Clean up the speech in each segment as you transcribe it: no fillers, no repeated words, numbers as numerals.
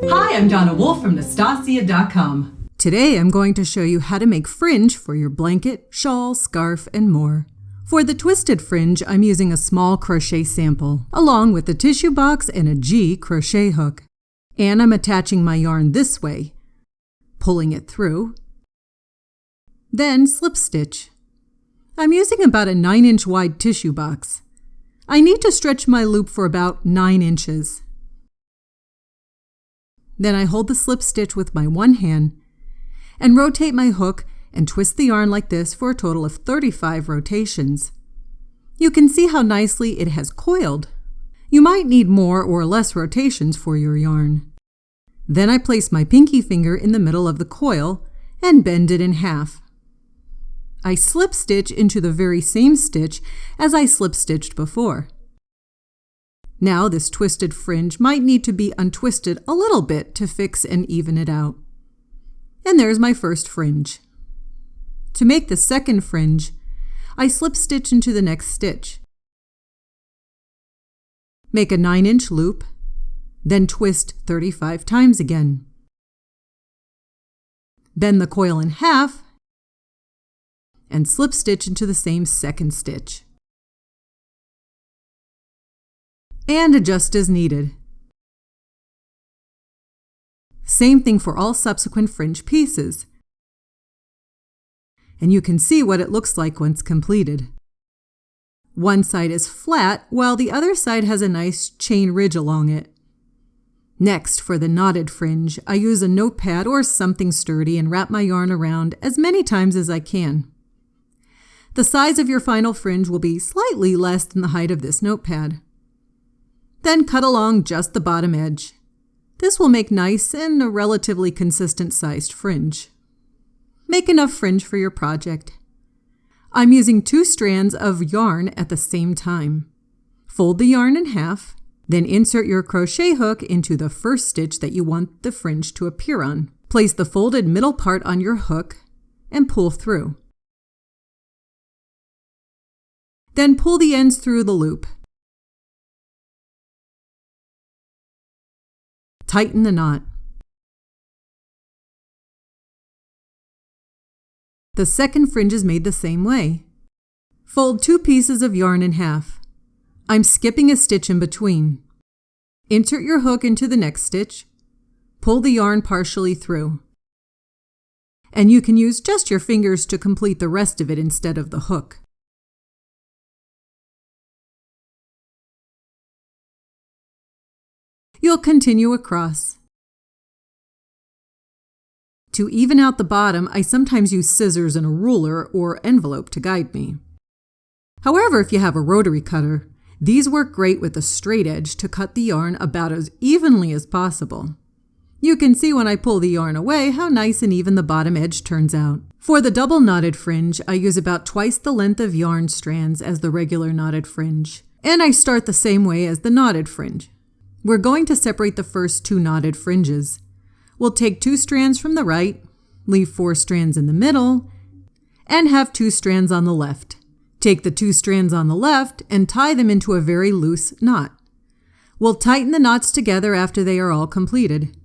Hi, I'm Donna Wolfe from Naztazia.com. Today I'm going to show you how to make fringe for your blanket, shawl, scarf, and more. For the twisted fringe, I'm using a small crochet sample, along with a tissue box and a G crochet hook. And I'm attaching my yarn this way, pulling it through, then slip stitch. I'm using about a 9-inch wide tissue box. I need to stretch my loop for about 9 inches. Then I hold the slip stitch with my one hand and rotate my hook and twist the yarn like this for a total of 35 rotations. You can see how nicely it has coiled. You might need more or less rotations for your yarn. Then I place my pinky finger in the middle of the coil and bend it in half. I slip stitch into the very same stitch as I slip stitched before. Now this twisted fringe might need to be untwisted a little bit to fix and even it out. And there's my first fringe. To make the second fringe, I slip stitch into the next stitch. Make a 9-inch loop, then twist 35 times again. Bend the coil in half and slip stitch into the same second stitch. And adjust as needed. Same thing for all subsequent fringe pieces. And you can see what it looks like once completed. One side is flat, while the other side has a nice chain ridge along it. Next, for the knotted fringe, I use a notepad or something sturdy and wrap my yarn around as many times as I can. The size of your final fringe will be slightly less than the height of this notepad. Then cut along just the bottom edge. This will make nice and a relatively consistent sized fringe. Make enough fringe for your project. I'm using 2 strands of yarn at the same time. Fold the yarn in half, then insert your crochet hook into the first stitch that you want the fringe to appear on. Place the folded middle part on your hook and pull through. Then pull the ends through the loop. Tighten the knot. The second fringe is made the same way. Fold 2 pieces of yarn in half. I'm skipping a stitch in between. Insert your hook into the next stitch. Pull the yarn partially through. And you can use just your fingers to complete the rest of it instead of the hook. You'll continue across. To even out the bottom, I sometimes use scissors and a ruler or envelope to guide me. However, if you have a rotary cutter, these work great with a straight edge to cut the yarn about as evenly as possible. You can see when I pull the yarn away how nice and even the bottom edge turns out. For the double knotted fringe, I use about twice the length of yarn strands as the regular knotted fringe. And I start the same way as the knotted fringe. We're going to separate the first 2 knotted fringes. We'll take 2 strands from the right, leave 4 strands in the middle, and have 2 strands on the left. Take the 2 strands on the left and tie them into a very loose knot. We'll tighten the knots together after they are all completed.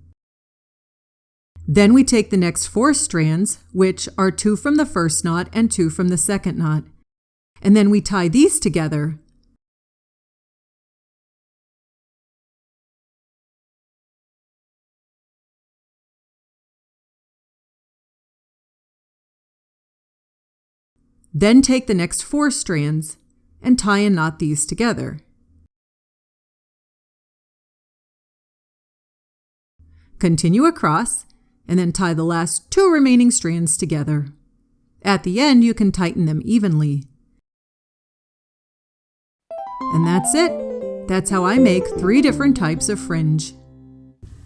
Then we take the next 4 strands, which are 2 from the first knot and 2 from the second knot, and then we tie these together. Then take the next 4 strands and tie and knot these together. Continue across and then tie the last 2 remaining strands together. At the end, you can tighten them evenly. And that's it. That's how I make 3 different types of fringe.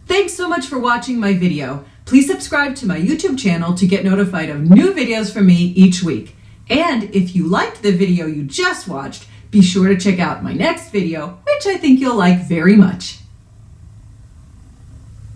Thanks so much for watching my video. Please subscribe to my YouTube channel to get notified of new videos from me each week. And if you liked the video you just watched, be sure to check out my next video, which I think you'll like very much.